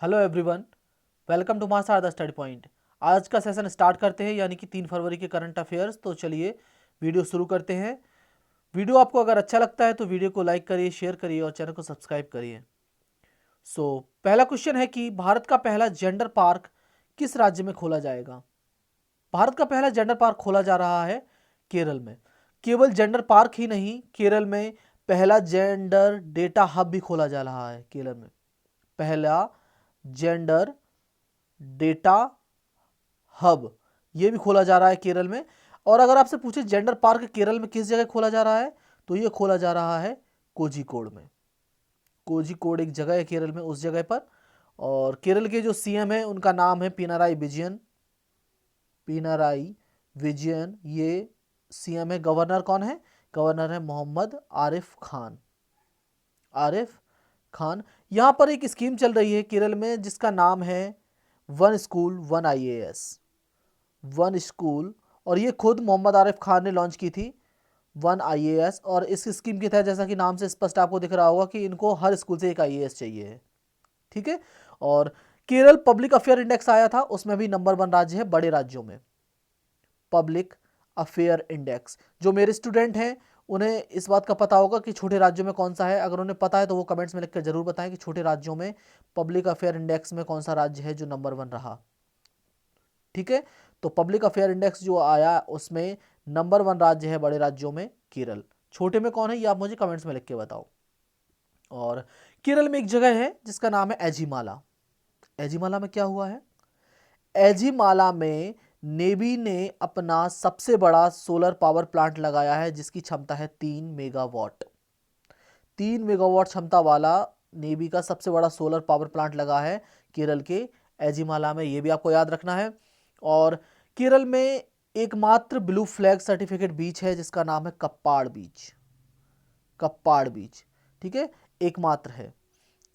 Hello everyone, welcome to master the study point. आज का session start करते हैं, यानी कि 3 फरवरी के करंट अफेयर्स। तो चलिए वीडियो शुरू करते हैं। वीडियो आपको अगर अच्छा लगता है तो वीडियो को लाइक करिए, शेयर करिए और चैनल को सब्सक्राइब करिए। पहला क्वेश्चन है कि भारत का पहला जेंडर पार्क किस राज्य में खोला जाएगा। भारत का पहला जेंडर पार्क खोला जा रहा है केरल में। केवल जेंडर पार्क ही नहीं, केरल में पहला जेंडर डेटा हब भी खोला जा रहा है। केरल में पहला जेंडर डेटा हब ये भी खोला जा रहा है केरल में। और अगर आपसे पूछे जेंडर पार्क केरल में किस जगह खोला जा रहा है, तो ये खोला जा रहा है कोझिकोड में। कोझिकोड एक जगह है केरल में, उस जगह पर। और केरल के जो सीएम है उनका नाम है पिनाराई विजयन। पिनाराई विजयन ये सीएम है। गवर्नर कौन है? गवर्नर है मोहम्मद आरिफ खान। आरिफ खान। यहां पर एक स्कीम चल रही है केरल में जिसका नाम है one school one IAS. One school, और ये खुद मोहम्मद आरिफ खान ने लॉन्च की थी, वन आईएएस। और इस स्कीम के तहत, जैसा कि नाम से स्पष्ट आपको दिख रहा होगा, कि इनको हर स्कूल से एक आईएएस चाहिए है। ठीक है। और केरल पब्लिक अफेयर इंडेक्स आया था, उसमें भी नंबर 1 राज्य है बड़े राज्यों में। पब्लिक अफेयर इंडेक्स, जो मेरे स्टूडेंट हैं उन्हें इस बात का पता होगा कि छोटे राज्यों में कौन सा है। अगर उन्हें पता है तो वो कमेंट्स में लिखकर जरूर बताएं कि छोटे राज्यों में पब्लिक अफेयर इंडेक्स में कौन सा राज्य है जो नंबर 1 रहा। ठीक है। तो पब्लिक अफेयर इंडेक्स जो आया उसमें नंबर 1 राज्य है बड़े राज्यों में केरल। छोटे में कौन है ये आप मुझे कमेंट्स में लिख के बताओ। और केरल में एक जगह है जिसका नाम है एजीमाला। एजीमाला में क्या हुआ है? एजीमाला में नेवी ने अपना सबसे बड़ा सोलर पावर प्लांट लगाया है जिसकी क्षमता है 3 मेगावाट। 3 मेगावाट क्षमता वाला नेवी का सबसे बड़ा सोलर पावर प्लांट लगा है केरल के एजीमाला में। यह भी आपको याद रखना है। और केरल में एकमात्र ब्लू फ्लैग सर्टिफिकेट बीच है जिसका नाम है कप्पाड़ बीच। कप्पाड़ बीच, ठीक है, एकमात्र है।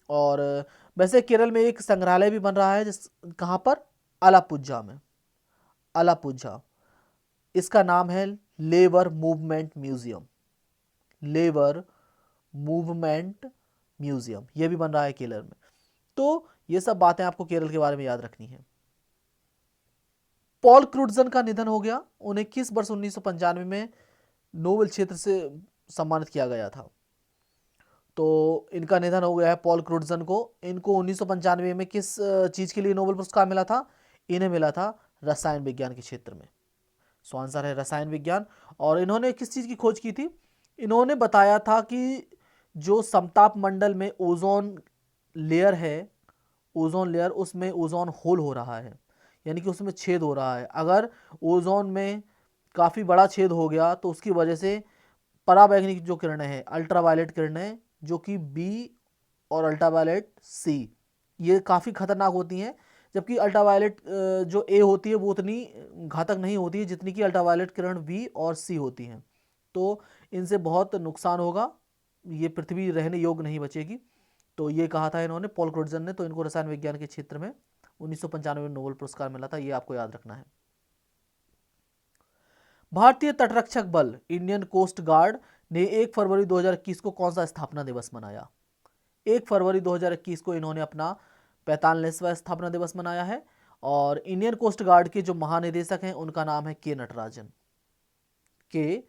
और वैसे केरल में एक संग्रहालय भी बन रहा है जिस कहां पर? अलापुझा में। अलापुझा, इसका नाम है labour movement museum. Labour movement museum ये भी बन रहा है केरल में। तो ये सब बातें आपको केरल के बारे में याद रखनी है। पॉल क्रुटजन का निधन हो गया। उन्हें किस वर्ष 1995 में नोबेल क्षेत्र से सम्मानित किया गया था? तो इनका निधन हो गया है पॉल क्रुटजन को। इनको 1995 में किस चीज के लिए नोबेल पुरस्कार मिला था? इन्हें मिला था रसायन विज्ञान के क्षेत्र में। सो आंसर है रसायन विज्ञान। और इन्होंने किस चीज की खोज की थी? इन्होंने बताया था कि जो समताप मंडल में ओजोन लेयर है, ओजोन लेयर, उसमें ओजोन होल हो रहा है, यानी कि उसमें छेद हो रहा है। अगर ओजोन में काफ़ी बड़ा छेद हो गया तो उसकी वजह से पराबैंगनी जो किरणें हैं, अल्ट्रावायलेट किरणें, जो कि बी और अल्ट्रावायलेट सी, ये काफ़ी खतरनाक होती हैं। जबकि अल्ट्रावायलेट जो ए होती है वो उतनी घातक नहीं होती है जितनी कि अल्ट्रावायलेट किरण बी और सी होती हैं। तो इनसे बहुत नुकसान होगा, ये पृथ्वी रहने योग्य नहीं बचेगी। तो ये कहा था इन्होंने, पॉल क्रुटजन ने। तो इनको रसायन विज्ञान के क्षेत्र में 1995 में नोबेल पुरस्कार मिला था, ये आपको याद रखना है। भारतीय तटरक्षक बल इंडियन कोस्ट गार्ड ने 1 फरवरी 2021 को कौन सा स्थापना दिवस मनाया? 1 फरवरी 2021 को इन्होंने अपना 45वां स्थापना दिवस मनाया है। और इंडियन कोस्ट गार्ड के जो महानिदेशक हैं उनका नाम है के नटराजन। के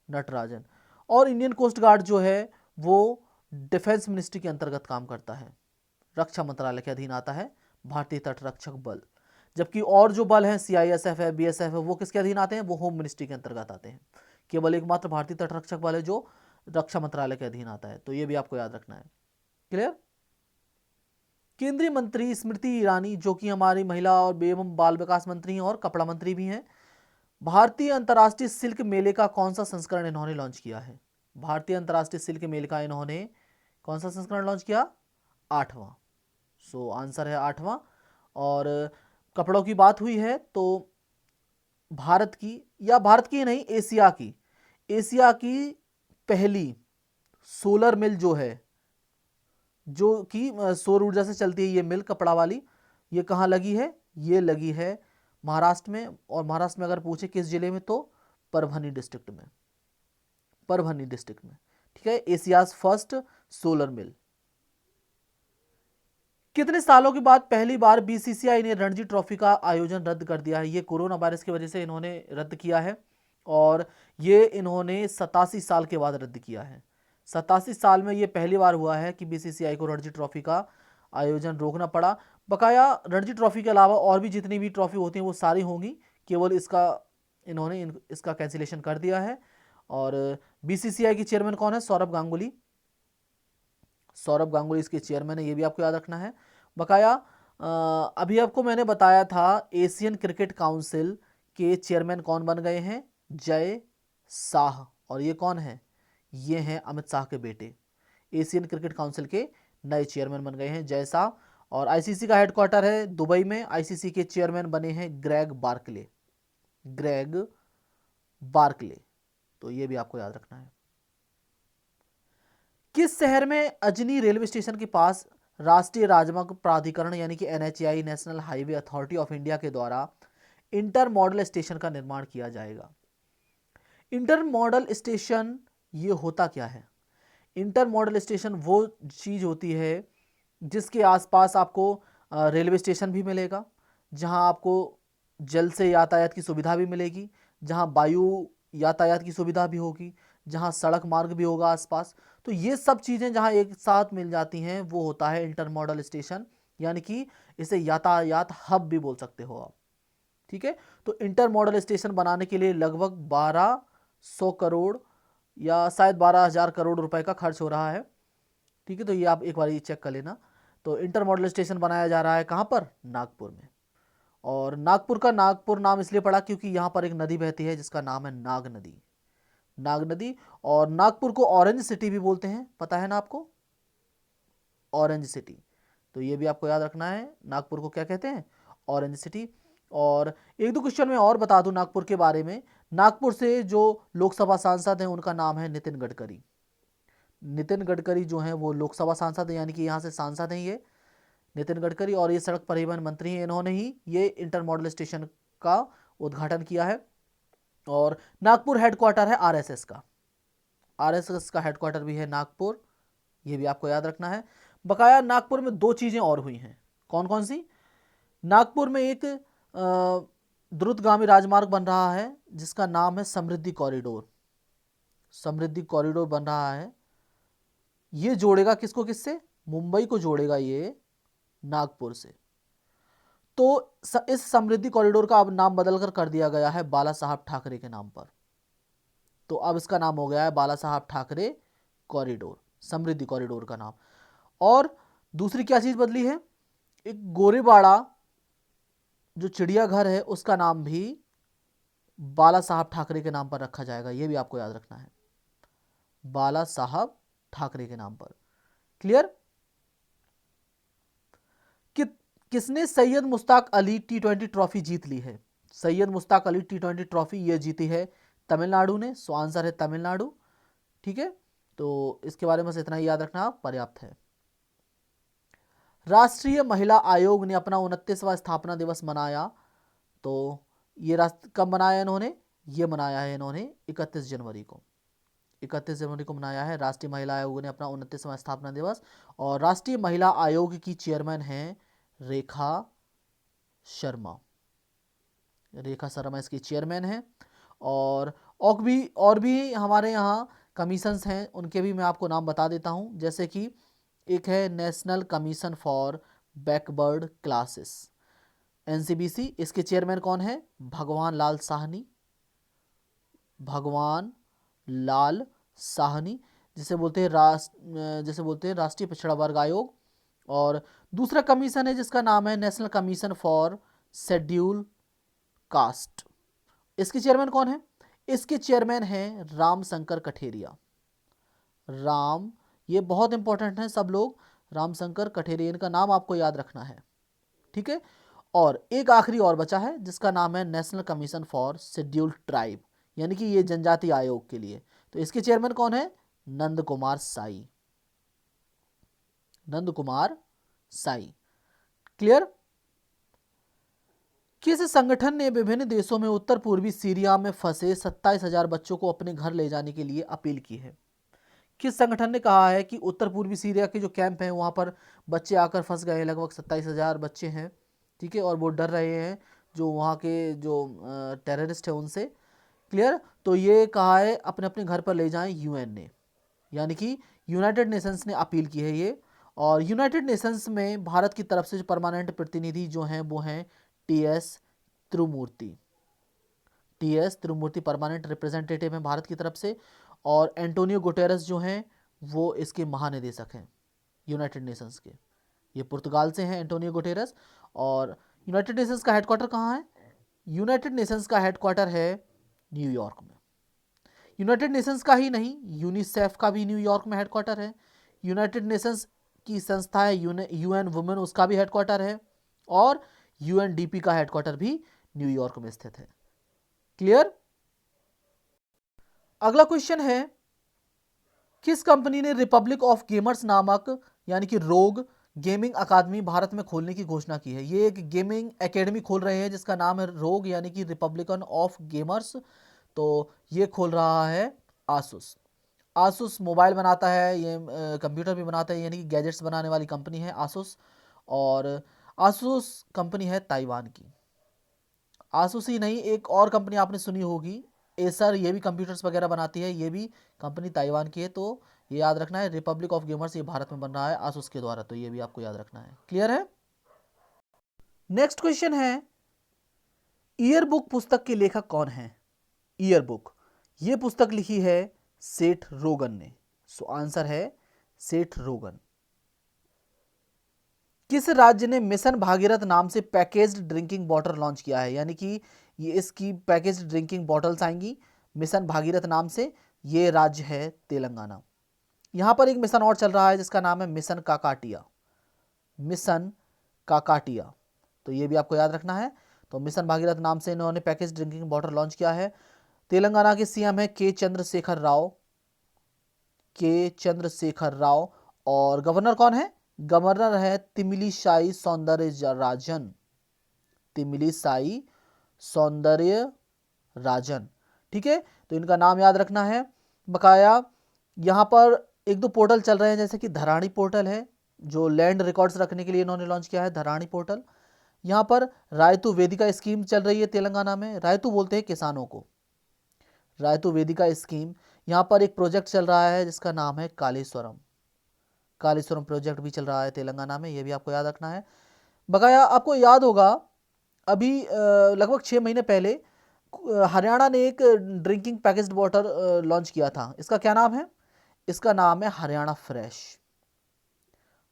नटराजन। और इंडियन कोस्ट गार्ड जो है वो डिफेंस मिनिस्ट्री के अंतर्गत काम करता है, रक्षा मंत्रालय के अधीन आता है भारतीय तटरक्षक बल। जबकि और जो बल हैं, सीआईएसएफ है, बीएसएफ है, वो किसके अधीन आते हैं? वो होम मिनिस्ट्री के अंतर्गत आते हैं। केवल एकमात्र भारतीय तटरक्षक बल है जो रक्षा मंत्रालय के अधीन आता है। तो ये भी आपको याद रखना है। क्लियर? केंद्रीय मंत्री स्मृति ईरानी, जो कि हमारी महिला और एवं बाल विकास मंत्री हैं और कपड़ा मंत्री भी हैं, भारतीय अंतर्राष्ट्रीय सिल्क मेले का कौन सा संस्करण इन्होंने लॉन्च किया है? भारतीय अंतर्राष्ट्रीय सिल्क मेले का इन्होंने कौन सा संस्करण लॉन्च किया? 8वां। सो आंसर है 8वां। और कपड़ों की बात हुई है तो भारत की, या भारत की नहीं, एशिया की, एशिया की पहली सोलर मिल जो है, जो कि सौर ऊर्जा से चलती है, ये मिल कपड़ा वाली, ये कहाँ लगी है? ये लगी है महाराष्ट्र में। और महाराष्ट्र में अगर पूछे किस जिले में, तो परभनी डिस्ट्रिक्ट में। परभनी डिस्ट्रिक्ट में। ठीक है। एशियाज फर्स्ट सोलर मिल। कितने सालों के बाद पहली बार बीसीसीआई ने रणजी ट्रॉफी का आयोजन रद्द कर दिया है? ये कोरोना वायरस की वजह से इन्होंने रद्द किया है और ये इन्होंने 87 साल के बाद रद्द किया है। 87 साल में ये पहली बार हुआ है कि बीसीसीआई को रणजी ट्रॉफी का आयोजन रोकना पड़ा। बकाया रणजी ट्रॉफी के अलावा और भी जितनी भी ट्रॉफी होती हैं वो सारी होंगी, केवल इसका इन्होंने इसका कैंसिलेशन कर दिया है। और बीसीसीआई की चेयरमैन कौन है? सौरभ गांगुली। सौरभ गांगुली इसके चेयरमैन है, ये भी आपको याद रखना है। बकाया अभी आपको मैंने बताया था एशियन क्रिकेट काउंसिल के चेयरमैन कौन बन गए हैं? जय शाह। और ये कौन है? ये हैं अमित शाह के बेटे। एशियन क्रिकेट काउंसिल के नए चेयरमैन बन गए हैं जय शाह। और आईसीसी का हेडक्वार्टर है दुबई में। आईसीसी के चेयरमैन बने हैं ग्रेग बार्कले। ग्रेग बार्कले, तो ये भी आपको याद रखना है। किस शहर में अजनी रेलवे स्टेशन के पास राष्ट्रीय राजमार्ग प्राधिकरण यानी कि NHAI national highway authority of India के द्वारा इंटर मॉडल स्टेशन का निर्माण किया जाएगा? इंटर मॉडल स्टेशन ये होता क्या है? इंटर मॉडल स्टेशन वो चीज होती है जिसके आसपास आपको रेलवे स्टेशन भी मिलेगा, जहां आपको जल से यातायात की सुविधा भी मिलेगी, जहां वायु यातायात की सुविधा भी होगी, जहां सड़क मार्ग भी होगा आसपास। तो ये सब चीज़ें जहां एक साथ मिल जाती हैं वो होता है इंटर मॉडल स्टेशन, यानी कि इसे यातायात हब भी बोल सकते हो आप। ठीक है, तो इंटर मॉडल स्टेशन बनाने के लिए लगभग 1200 करोड़ या शायद 12,000 करोड़ रुपए का खर्च हो रहा है। ठीक है, तो ये आप एक बार ये चेक कर लेना। तो इंटर मॉडल स्टेशन बनाया जा रहा है कहाँ पर? नागपुर में। और नागपुर का नागपुर नाम इसलिए पड़ा क्योंकि यहाँ पर एक नदी बहती है जिसका नाम है नाग नदी। नाग नदी। और नागपुर को ऑरेंज सिटी भी बोलते हैं, पता है ना आपको? Orange city. तो ये भी आपको याद रखना है, नागपुर को क्या कहते हैं? Orange city. और एक दो क्वेश्चन में और बता दूं नागपुर के बारे में। नागपुर से जो लोकसभा सांसद हैं उनका नाम है नितिन गडकरी। नितिन गडकरी जो हैं वो लोकसभा सांसद हैं, यानी कि यहाँ से सांसद हैं ये नितिन गडकरी। और ये सड़क परिवहन मंत्री हैं, इन्होंने ही ये इंटर मॉडल स्टेशन का उद्घाटन किया है। और नागपुर हेडक्वार्टर है आरएसएस का। आरएसएस का हेडक्वार्टर भी है नागपुर, ये भी आपको याद रखना है। बकाया नागपुर में दो चीजें और हुई हैं, कौन कौन सी? नागपुर में एक द्रुतगामी राजमार्ग बन रहा है जिसका नाम है समृद्धि कॉरिडोर। समृद्धि कॉरिडोर बन रहा है, ये जोड़ेगा किसको किससे? मुंबई को जोड़ेगा ये नागपुर से। तो इस समृद्धि कॉरिडोर का अब नाम बदलकर कर दिया गया है बाला साहब ठाकरे के नाम पर। तो अब इसका नाम हो गया है बाला साहब ठाकरे कॉरिडोर, समृद्धि कॉरिडोर का नाम। और दूसरी क्या चीज बदली है? एक गोरेवाड़ा जो चिड़ियाघर है उसका नाम भी बाला साहब ठाकरे के नाम पर रखा जाएगा, यह भी आपको याद रखना है, बाला साहब ठाकरे के नाम पर। क्लियर? किसने सैयद मुश्ताक अली टी20 ट्रॉफी जीत ली है? सैयद मुश्ताक अली टी20 ट्रॉफी ये जीती है तमिलनाडु ने। सो आंसर है तमिलनाडु। ठीक है, तो इसके बारे में से इतना ही याद रखना पर्याप्त है। राष्ट्रीय महिला आयोग ने अपना 29वां स्थापना दिवस मनाया, तो ये कब मनाया इन्होंने? ये मनाया है इन्होंने 31 जनवरी को। 31 जनवरी को मनाया है राष्ट्रीय महिला आयोग ने अपना 29वां स्थापना दिवस। और राष्ट्रीय महिला आयोग की चेयरमैन हैं रेखा शर्मा। रेखा शर्मा इसकी चेयरमैन है। और भी हमारे यहाँ कमीशंस हैं, उनके भी मैं आपको नाम बता देता हूँ। जैसे कि एक है national commission for backward classes, NCBC. इसके चेयरमैन कौन है? भगवान लाल साहनी। भगवान लाल साहनी, जिसे बोलते हैं राष्ट्रीय पिछड़ा वर्ग आयोग। और दूसरा कमीशन है जिसका नाम है national commission for schedule caste. इसके चेयरमैन कौन है? इसके चेयरमैन हैं राम शंकर कठेरिया। ये बहुत इंपॉर्टेंट है सब लोग, राम शंकर कठेरिया, इनका नाम आपको याद रखना है। ठीक है, और एक आखिरी और बचा है जिसका नाम है national commission for scheduled tribe, यानी कि ये जनजाति आयोग के लिए। तो इसके चेयरमैन कौन है? नंद कुमार साई। नंद कुमार साई। क्लियर? किस संगठन ने विभिन्न देशों में उत्तर पूर्वी सीरिया में फंसे 27,000 बच्चों को अपने घर ले जाने के लिए अपील की है? किस संगठन ने कहा है कि उत्तर पूर्वी सीरिया के जो कैंप हैं वहाँ पर बच्चे आकर फंस गए हैं, लगभग 27,000 बच्चे हैं, ठीक है, और वो डर रहे हैं जो वहाँ के जो टेररिस्ट हैं उनसे। क्लियर। तो ये कहा है अपने अपने घर पर ले जाएं यूएन ने, यानी कि यूनाइटेड नेशंस ने अपील की है ये। और यूनाइटेड नेशंस में भारत की तरफ से जो परमानेंट प्रतिनिधि जो हैं वो हैं टीएस त्रिमूर्ति। टीएस त्रिमूर्ति परमानेंट रिप्रेजेंटेटिव हैं भारत की तरफ से, और एंटोनियो गुटेरस जो हैं वो इसके महानिदेशक हैं यूनाइटेड नेशंस के। ये पुर्तगाल से हैं एंटोनियो गुटेरस। और यूनाइटेड नेशंस का हेडक्वार्टर कहाँ है? यूनाइटेड नेशंस का हेडक्वार्टर है न्यूयॉर्क में। यूनाइटेड नेशंस का ही नहीं, यूनिसेफ का भी न्यूयॉर्क में हेडक्वार्टर है। यूनाइटेड नेशंस की संस्था है यूएन वुमेन, उसका भी हेडक्वार्टर है। और यूएनडीपी का हेडक्वार्टर भी न्यूयॉर्क में स्थित है। क्लियर। अगला क्वेश्चन है, किस कंपनी ने रिपब्लिक ऑफ गेमर्स नामक यानी कि रोग गेमिंग अकादमी भारत में खोलने की घोषणा की है? ये एक गेमिंग एकेडमी खोल रहे हैं जिसका नाम है रोग यानी कि रिपब्लिकन ऑफ गेमर्स। तो ये खोल रहा है आसूस। आसूस मोबाइल बनाता है, ये कंप्यूटर भी बनाता है, यानी कि गैजेट्स बनाने वाली कंपनी है आसूस। और आसूस कंपनी है ताइवान की। आसूस ही नहीं, एक और कंपनी आपने सुनी होगी एसर, ये भी कंप्यूटर्स वगैरह बनाती है, ये भी कंपनी ताइवान की है। तो ये याद रखना है, रिपब्लिक ऑफ गेमर्स ये भारत में बन रहा है आसूस के द्वारा, तो ये भी आपको याद रखना है। क्लियर है। नेक्स्ट क्वेश्चन है, ईयर बुक पुस्तक के लेखक कौन है? ईयर बुक, ये पुस्तक लिखी है सेठ रोगन ने। सो आंसर है सेठ रोगन। किस राज्य ने मिशन भागीरथ नाम से पैकेज्ड ड्रिंकिंग वाटर लॉन्च किया है? यानी कि ये इसकी पैकेज्ड ड्रिंकिंग बॉटल्स आएंगी मिशन भागीरथ नाम से। ये राज्य है तेलंगाना। यहां पर एक मिशन और चल रहा है जिसका नाम है मिशन काकाटिया। मिशन काकाटिया, तो ये भी आपको याद रखना है। तो मिशन भागीरथ नाम से इन्होंने पैकेज ड्रिंकिंग वाटर लॉन्च किया है। तेलंगाना के सीएम है के चंद्रशेखर राव। के चंद्रशेखर राव। और गवर्नर कौन है? गवर्नर है तिमिलीसाई सौंदरराजन। तिमिलीसाई सौंदरराजन, ठीक है। तो इनका नाम याद रखना है। बकाया यहाँ पर एक दो पोर्टल चल रहे हैं, जैसे कि धरानी पोर्टल है जो लैंड रिकॉर्ड्स रखने के लिए इन्होंने लॉन्च किया है, धरानी पोर्टल। यहाँ पर रायतु वेदिका स्कीम चल रही है तेलंगाना में। रायतु बोलते हैं किसानों को, रायतु वेदिका स्कीम। यहाँ पर एक प्रोजेक्ट चल रहा है जिसका नाम है कालेश्वरम। कालेश्वरम प्रोजेक्ट भी चल रहा है तेलंगाना में, ये भी आपको याद रखना है। बकाया आपको याद होगा अभी लगभग 6 महीने पहले हरियाणा ने एक ड्रिंकिंग पैकेज्ड वाटर लॉन्च किया था। इसका क्या नाम है? इसका नाम है हरियाणा फ्रेश।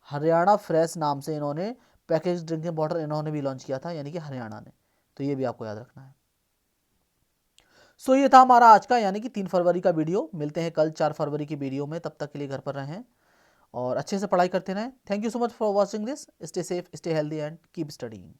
हरियाणा फ्रेश नाम से इन्होंने पैकेज ड्रिंकिंग वाटर इन्होंने भी लॉन्च किया था, यानी कि हरियाणा ने। तो ये भी आपको याद रखना है। सो ये था हमारा आज का यानी कि 3 फरवरी का वीडियो। मिलते हैं कल 4 फरवरी की वीडियो में, तब तक के लिए घर पर रहें और अच्छे से पढ़ाई करते रहें। Thank you so much for watching this. Stay safe, stay healthy and keep studying.